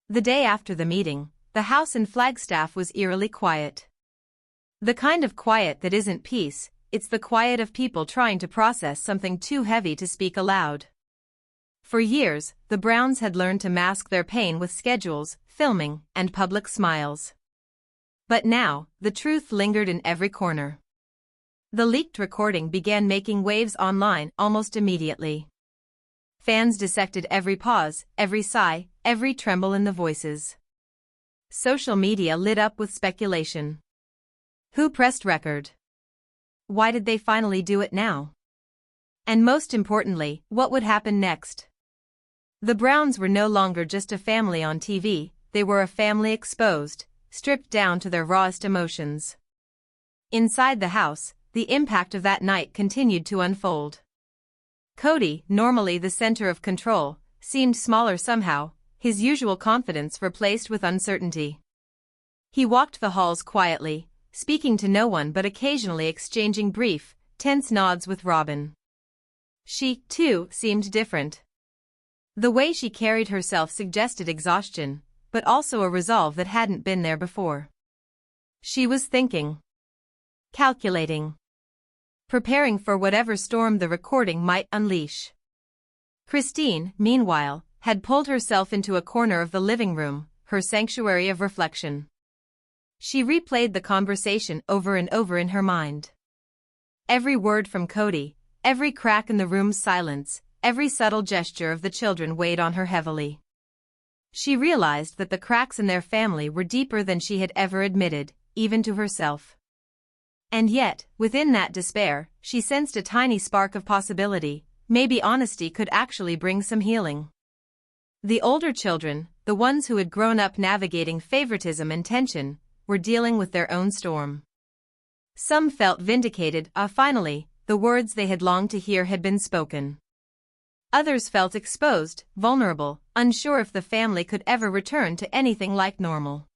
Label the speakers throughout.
Speaker 1: The day after the meeting, the house in Flagstaff was eerily quiet. The kind of quiet that isn't peace, it's the quiet of people trying to process something too heavy to speak aloud. For years, the Browns had learned to mask their pain with schedules, filming, and public smiles. But now, the truth lingered in every corner. The leaked recording began making waves online almost immediately. Fans dissected every pause, every sigh, every tremble in the voices. Social media lit up with speculation. Who pressed record? Why did they finally do it now? And most importantly, what would happen next? The Browns were no longer just a family on TV, they were a family exposed, stripped down to their rawest emotions. Inside the house, the impact of that night continued to unfold. Cody, normally the center of control, seemed smaller somehow, his usual confidence replaced with uncertainty. He walked the halls quietly, speaking to no one but occasionally exchanging brief, tense nods with Robin. She, too, seemed different. The way she carried herself suggested exhaustion, but also a resolve that hadn't been there before. She was thinking. Calculating. Preparing for whatever storm the recording might unleash. Christine, meanwhile, had pulled herself into a corner of the living room, her sanctuary of reflection. She replayed the conversation over and over in her mind. Every word from Cody, every crack in the room's silence, every subtle gesture of the children weighed on her heavily. She realized that the cracks in their family were deeper than she had ever admitted, even to herself. And yet, within that despair, she sensed a tiny spark of possibility. Maybe honesty could actually bring some healing. The older children, the ones who had grown up navigating favoritism and tension, were dealing with their own storm. Some felt vindicated, finally, the words they had longed to hear had been spoken. Others felt exposed, vulnerable, unsure if the family could ever return to anything like normal.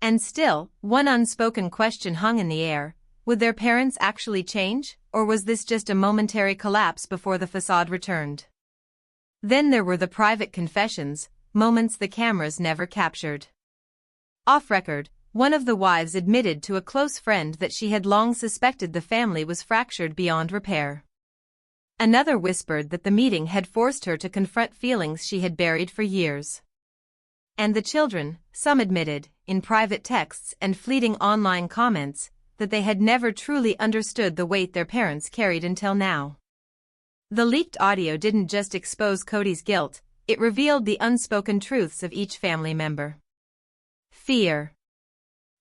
Speaker 1: And still, one unspoken question hung in the air: would their parents actually change, or was this just a momentary collapse before the facade returned? Then there were the private confessions, moments the cameras never captured. Off record, one of the wives admitted to a close friend that she had long suspected the family was fractured beyond repair. Another whispered that the meeting had forced her to confront feelings she had buried for years. And the children, some admitted, in private texts and fleeting online comments, that they had never truly understood the weight their parents carried until now. The leaked audio didn't just expose Cody's guilt, it revealed the unspoken truths of each family member. Fear.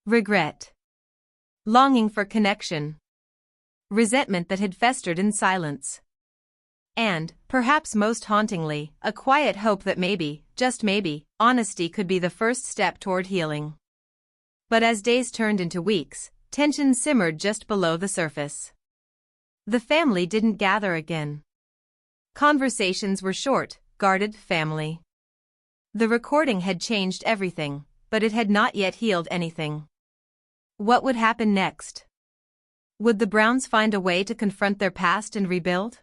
Speaker 1: Regret. Longing for connection. Resentment that had festered in silence. And, perhaps most hauntingly, a quiet hope that maybe, just maybe, honesty could be the first step toward healing. But as days turned into weeks, tension simmered just below the surface. The family didn't gather again. Conversations were short, guarded, family. The recording had changed everything, but it had not yet healed anything. What would happen next? Would the Browns find a way to confront their past and rebuild?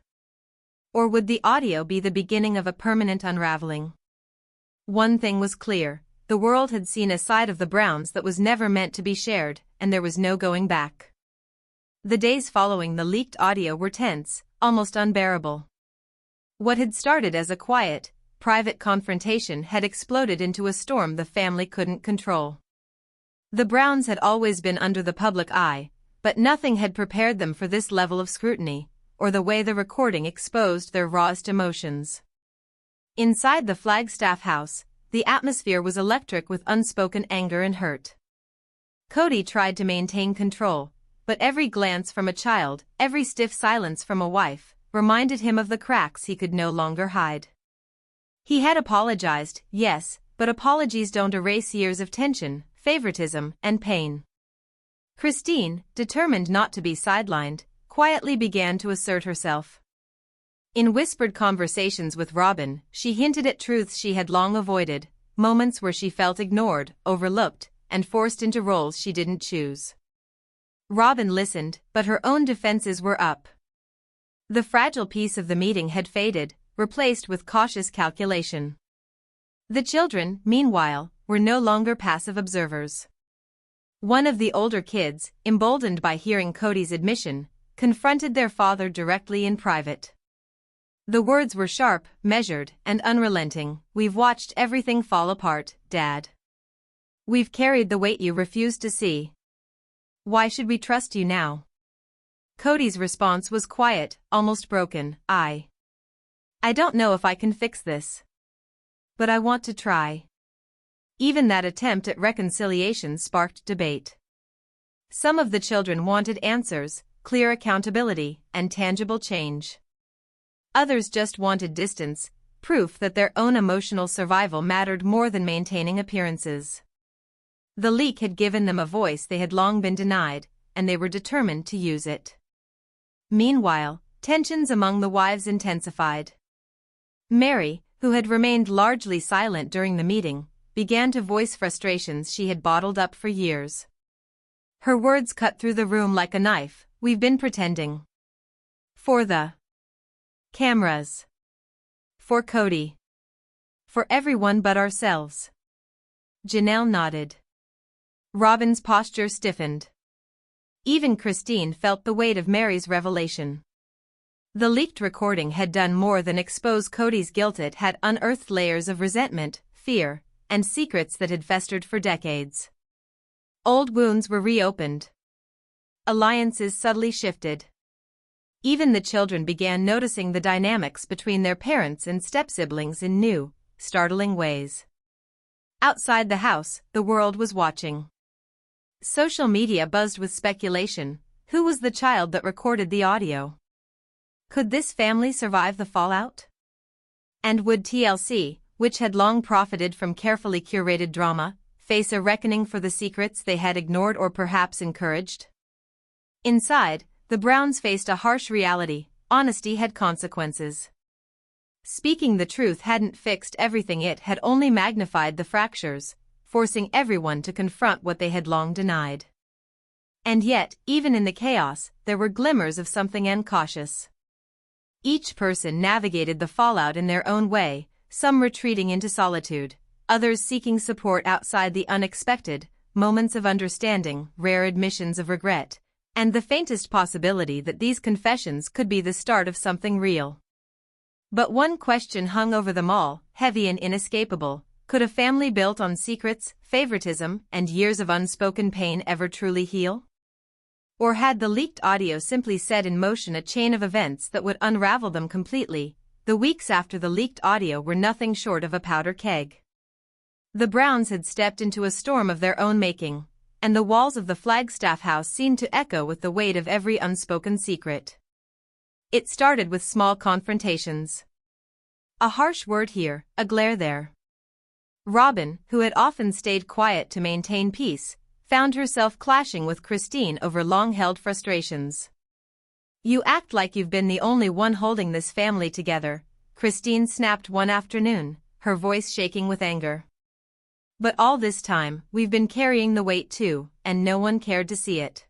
Speaker 1: Or would the audio be the beginning of a permanent unraveling? One thing was clear: the world had seen a side of the Browns that was never meant to be shared, and there was no going back. The days following the leaked audio were tense, almost unbearable. What had started as a quiet, private confrontation had exploded into a storm the family couldn't control. The Browns had always been under the public eye, but nothing had prepared them for this level of scrutiny, or the way the recording exposed their rawest emotions. Inside the Flagstaff house, the atmosphere was electric with unspoken anger and hurt. Cody tried to maintain control, but every glance from a child, every stiff silence from a wife, reminded him of the cracks he could no longer hide. He had apologized, yes, but apologies don't erase years of tension, favoritism, and pain. Christine, determined not to be sidelined, quietly began to assert herself. In whispered conversations with Robin, she hinted at truths she had long avoided, moments where she felt ignored, overlooked, and forced into roles she didn't choose. Robin listened, but her own defenses were up. The fragile peace of the meeting had faded, replaced with cautious calculation. The children, meanwhile, were no longer passive observers. One of the older kids, emboldened by hearing Cody's admission, confronted their father directly in private. The words were sharp, measured, and unrelenting. "We've watched everything fall apart, Dad. We've carried the weight you refused to see. Why should we trust you now?" Cody's response was quiet, almost broken. I don't know if I can fix this. But I want to try." Even that attempt at reconciliation sparked debate. Some of the children wanted answers, clear accountability, and tangible change. Others just wanted distance, proof that their own emotional survival mattered more than maintaining appearances. The leak had given them a voice they had long been denied, and they were determined to use it. Meanwhile, tensions among the wives intensified. Mary, who had remained largely silent during the meeting, began to voice frustrations she had bottled up for years. Her words cut through the room like a knife. "We've been pretending. For the cameras. For Cody. For everyone but ourselves." Janelle nodded. Robin's posture stiffened. Even Christine felt the weight of Mary's revelation. The leaked recording had done more than expose Cody's guilt. It had unearthed layers of resentment, fear, and secrets that had festered for decades. Old wounds were reopened. Alliances subtly shifted. Even the children began noticing the dynamics between their parents and step-siblings in new, startling ways. Outside the house, the world was watching. Social media buzzed with speculation. Who was the child that recorded the audio? Could this family survive the fallout? And would TLC, which had long profited from carefully curated drama, face a reckoning for the secrets they had ignored or perhaps encouraged? Inside, the Browns faced a harsh reality. Honesty had consequences. Speaking the truth hadn't fixed everything, it had only magnified the fractures, forcing everyone to confront what they had long denied. And yet, even in the chaos, there were glimmers of something incautious. Each person navigated the fallout in their own way, some retreating into solitude, others seeking support outside. The unexpected, moments of understanding, rare admissions of regret, and the faintest possibility that these confessions could be the start of something real. But one question hung over them all, heavy and inescapable. Could a family built on secrets, favoritism, and years of unspoken pain ever truly heal? Or had the leaked audio simply set in motion a chain of events that would unravel them completely? The weeks after the leaked audio were nothing short of a powder keg. The Browns had stepped into a storm of their own making, and the walls of the Flagstaff house seemed to echo with the weight of every unspoken secret. It started with small confrontations. A harsh word here, a glare there. Robin, who had often stayed quiet to maintain peace, found herself clashing with Christine over long-held frustrations. "You act like you've been the only one holding this family together," Christine snapped one afternoon, her voice shaking with anger. "But all this time, we've been carrying the weight too, and no one cared to see it."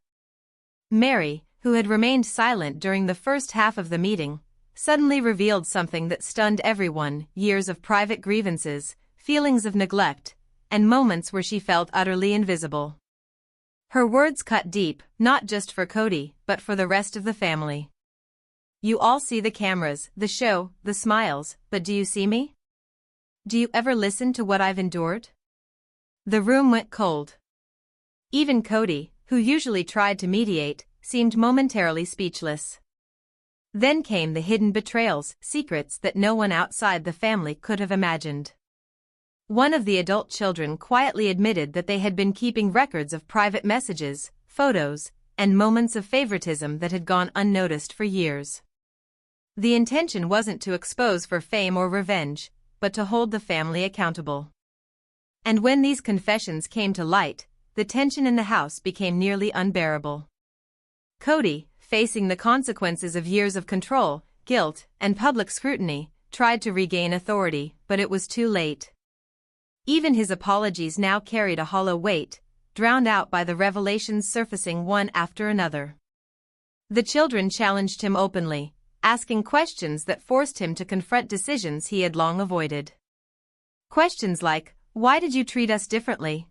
Speaker 1: Mary, who had remained silent during the first half of the meeting, suddenly revealed something that stunned everyone: years of private grievances, feelings of neglect, and moments where she felt utterly invisible. Her words cut deep, not just for Cody, but for the rest of the family. "You all see the cameras, the show, the smiles, but do you see me? Do you ever listen to what I've endured?" The room went cold. Even Cody, who usually tried to mediate, seemed momentarily speechless. Then came the hidden betrayals, secrets that no one outside the family could have imagined. One of the adult children quietly admitted that they had been keeping records of private messages, photos, and moments of favoritism that had gone unnoticed for years. The intention wasn't to expose for fame or revenge, but to hold the family accountable. And when these confessions came to light, the tension in the house became nearly unbearable. Cody, facing the consequences of years of control, guilt, and public scrutiny, tried to regain authority, but it was too late. Even his apologies now carried a hollow weight, drowned out by the revelations surfacing one after another. The children challenged him openly, asking questions that forced him to confront decisions he had long avoided. Questions like, why did you treat us differently?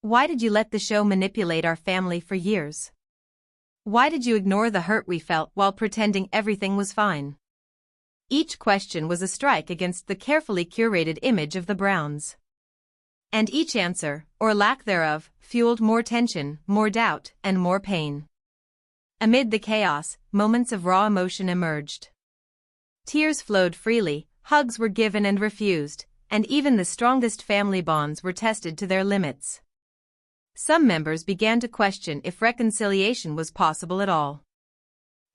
Speaker 1: Why did you let the show manipulate our family for years? Why did you ignore the hurt we felt while pretending everything was fine? Each question was a strike against the carefully curated image of the Browns. And each answer, or lack thereof, fueled more tension, more doubt, and more pain. Amid the chaos, moments of raw emotion emerged. Tears flowed freely, hugs were given and refused, and even the strongest family bonds were tested to their limits. Some members began to question if reconciliation was possible at all.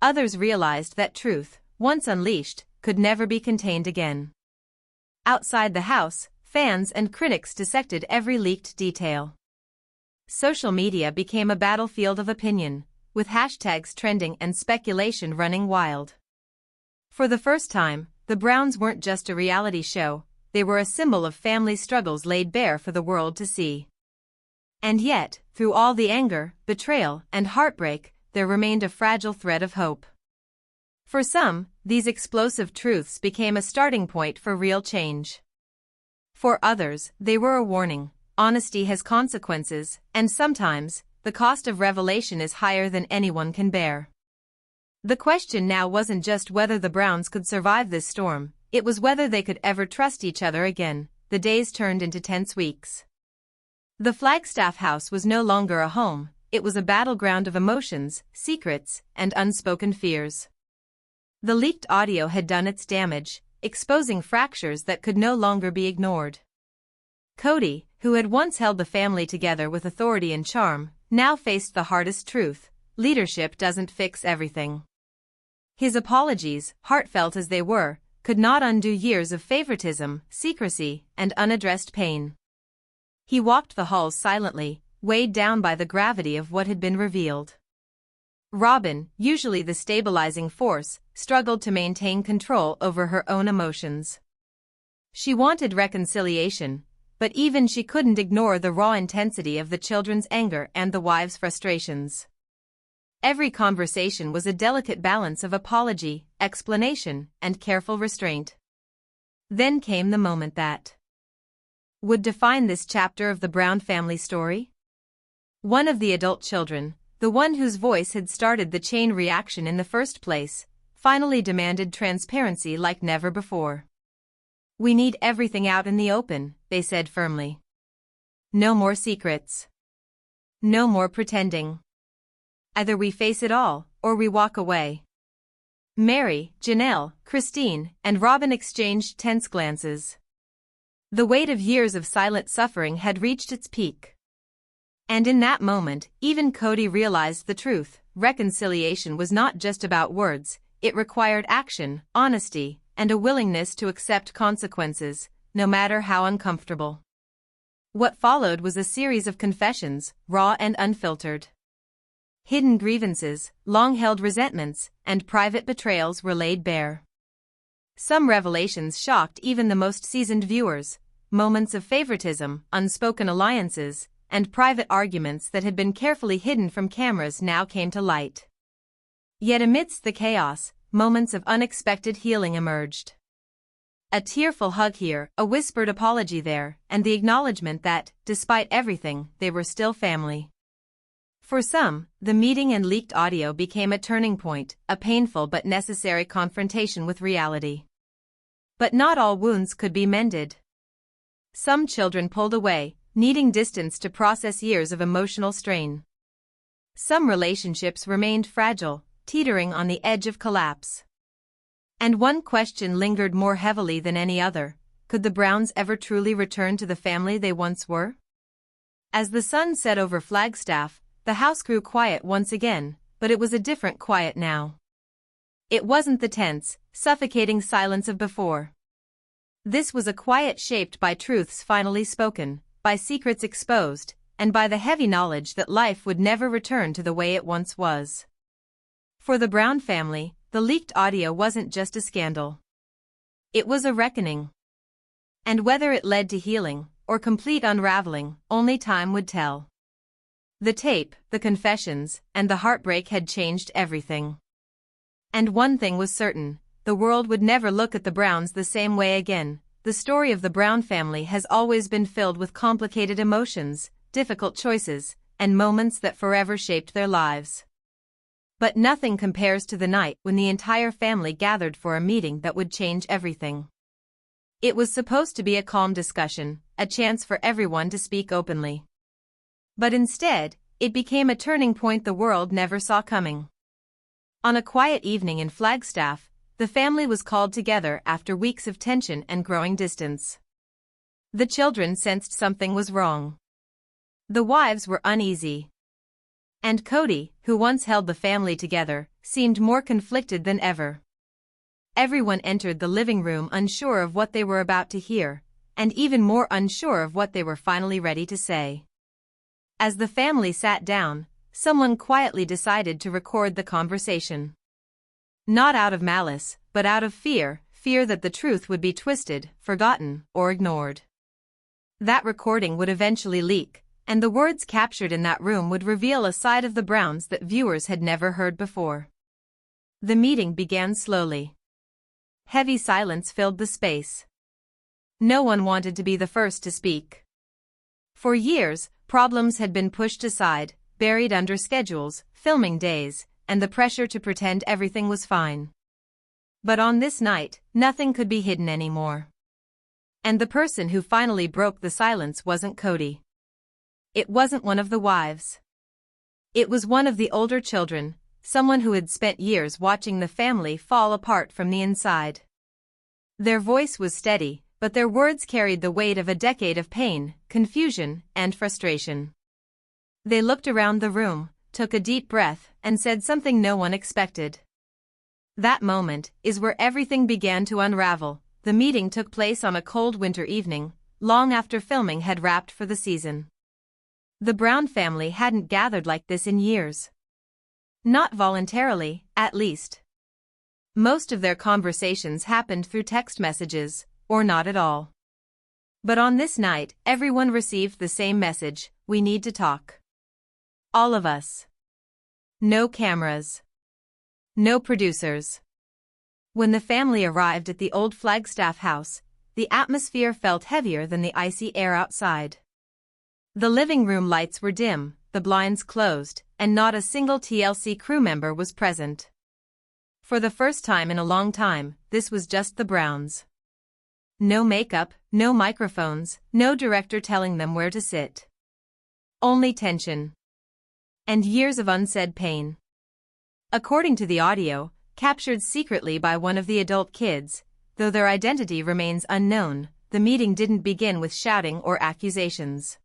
Speaker 1: Others realized that truth, once unleashed, could never be contained again. Outside the house, fans and critics dissected every leaked detail. Social media became a battlefield of opinion, with hashtags trending and speculation running wild. For the first time, the Browns weren't just a reality show, they were a symbol of family struggles laid bare for the world to see. And yet, through all the anger, betrayal, and heartbreak, there remained a fragile thread of hope. For some, these explosive truths became a starting point for real change. For others, they were a warning: honesty has consequences, and sometimes, the cost of revelation is higher than anyone can bear. The question now wasn't just whether the Browns could survive this storm, it was whether they could ever trust each other again. The days turned into tense weeks. The Flagstaff house was no longer a home, it was a battleground of emotions, secrets, and unspoken fears. The leaked audio had done its damage, exposing fractures that could no longer be ignored. Cody, who had once held the family together with authority and charm, now faced the hardest truth: leadership doesn't fix everything. His apologies, heartfelt as they were, could not undo years of favoritism, secrecy, and unaddressed pain. He walked the halls silently, weighed down by the gravity of what had been revealed. Robin, usually the stabilizing force, struggled to maintain control over her own emotions. She wanted reconciliation, but even she couldn't ignore the raw intensity of the children's anger and the wives' frustrations. Every conversation was a delicate balance of apology, explanation, and careful restraint. Then came the moment that would define this chapter of the Brown family story. One of the adult children, the one whose voice had started the chain reaction in the first place, finally demanded transparency like never before. "We need everything out in the open," they said firmly. "No more secrets. No more pretending. Either we face it all, or we walk away." Mary, Janelle, Christine, and Robin exchanged tense glances. The weight of years of silent suffering had reached its peak. And in that moment, even Cody realized the truth: reconciliation was not just about words, it required action, honesty, and a willingness to accept consequences, no matter how uncomfortable. What followed was a series of confessions, raw and unfiltered. Hidden grievances, long-held resentments, and private betrayals were laid bare. Some revelations shocked even the most seasoned viewers: moments of favoritism, unspoken alliances, and private arguments that had been carefully hidden from cameras now came to light. Yet amidst the chaos, moments of unexpected healing emerged. A tearful hug here, a whispered apology there, and the acknowledgement that, despite everything, they were still family. For some, the meeting and leaked audio became a turning point, a painful but necessary confrontation with reality. But not all wounds could be mended. Some children pulled away, needing distance to process years of emotional strain. Some relationships remained fragile, teetering on the edge of collapse. And one question lingered more heavily than any other: could the Browns ever truly return to the family they once were? As the sun set over Flagstaff, the house grew quiet once again, but it was a different quiet now. It wasn't the tense, suffocating silence of before. This was a quiet shaped by truths finally spoken, by secrets exposed, and by the heavy knowledge that life would never return to the way it once was. For the Brown family, the leaked audio wasn't just a scandal. It was a reckoning. And whether it led to healing, or complete unraveling, only time would tell. The tape, the confessions, and the heartbreak had changed everything. And one thing was certain: the world would never look at the Browns the same way again, the story of the Brown family has always been filled with complicated emotions, difficult choices, and moments that forever shaped their lives. But nothing compares to the night when the entire family gathered for a meeting that would change everything. It was supposed to be a calm discussion, a chance for everyone to speak openly. But instead, it became a turning point the world never saw coming. On a quiet evening in Flagstaff, the family was called together after weeks of tension and growing distance. The children sensed something was wrong. The wives were uneasy. And Cody, who once held the family together, seemed more conflicted than ever. Everyone entered the living room unsure of what they were about to hear, and even more unsure of what they were finally ready to say. As the family sat down, someone quietly decided to record the conversation. Not out of malice, but out of fear that the truth would be twisted, forgotten, or ignored. That recording would eventually leak, and the words captured in that room would reveal a side of the Browns that viewers had never heard before. The meeting began slowly. Heavy silence filled the space. No one wanted to be the first to speak. For years, problems had been pushed aside, buried under schedules, filming days, and the pressure to pretend everything was fine. But on this night, nothing could be hidden anymore. And the person who finally broke the silence wasn't Cody. It wasn't one of the wives. It was one of the older children, someone who had spent years watching the family fall apart from the inside. Their voice was steady, but their words carried the weight of a decade of pain, confusion, and frustration. They looked around the room, took a deep breath, and said something no one expected. That moment is where everything began to unravel. The meeting took place on a cold winter evening, long after filming had wrapped for the season. The Brown family hadn't gathered like this in years. Not voluntarily, at least. Most of their conversations happened through text messages, or not at all. But on this night, everyone received the same message: we need to talk. All of us. No cameras. No producers. When the family arrived at the old Flagstaff house, the atmosphere felt heavier than the icy air outside. The living room lights were dim, the blinds closed, and not a single TLC crew member was present. For the first time in a long time, this was just the Browns. No makeup, no microphones, no director telling them where to sit. Only tension. And years of unsaid pain. According to the audio, captured secretly by one of the adult kids, though their identity remains unknown, the meeting didn't begin with shouting or accusations.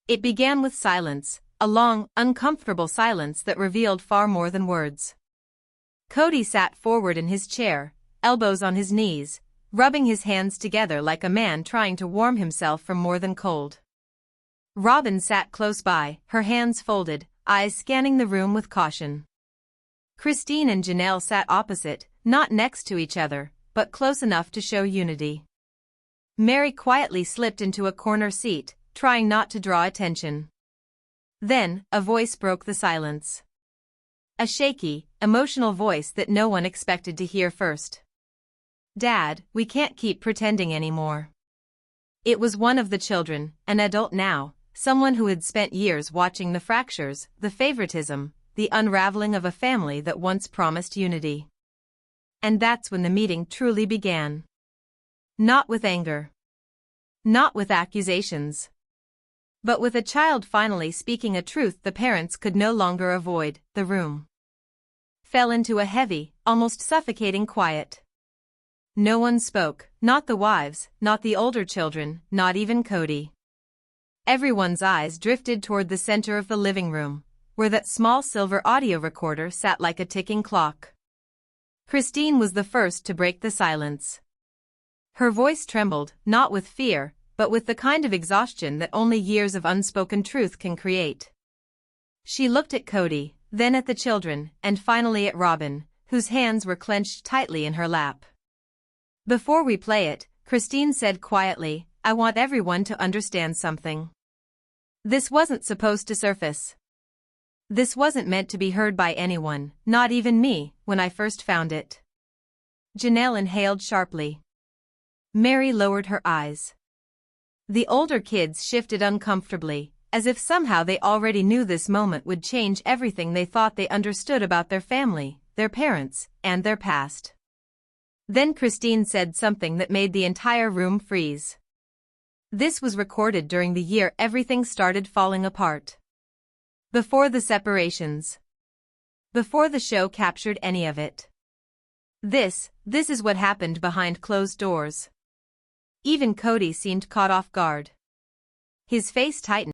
Speaker 1: It began with silence, a long, uncomfortable silence that revealed far more than words. Cody sat forward in his chair, elbows on his knees, rubbing his hands together like a man trying to warm himself from more than cold. Robin sat close by, her hands folded, eyes scanning the room with caution. Christine and Janelle sat opposite, not next to each other, but close enough to show unity. Mary quietly slipped into a corner seat, trying not to draw attention. Then, a voice broke the silence. A shaky, emotional voice that no one expected to hear first. "Dad, we can't keep pretending anymore." It was one of the children, an adult now, someone who had spent years watching the fractures, the favoritism, the unraveling of a family that once promised unity. And that's when the meeting truly began. Not with anger. Not with accusations. But with a child finally speaking a truth the parents could no longer avoid. The room fell into a heavy, almost suffocating quiet. No one spoke, not the wives, not the older children, not even Cody. Everyone's eyes drifted toward the center of the living room, where that small silver audio recorder sat like a ticking clock. Christine was the first to break the silence. Her voice trembled, not with fear, but with the kind of exhaustion that only years of unspoken truth can create. She looked at Cody, then at the children, and finally at Robin, whose hands were clenched tightly in her lap. "Before we play it," Christine said quietly, "I want everyone to understand something. This wasn't supposed to surface. This wasn't meant to be heard by anyone, not even me, when I first found it." Janelle inhaled sharply. Mary lowered her eyes. The older kids shifted uncomfortably, as if somehow they already knew this moment would change everything they thought they understood about their family, their parents, and their past. Then Christine said something that made the entire room freeze. This was recorded during the year everything started falling apart. Before the separations. Before the show captured any of it. This is what happened behind closed doors. Even Cody seemed caught off guard. His face tightened.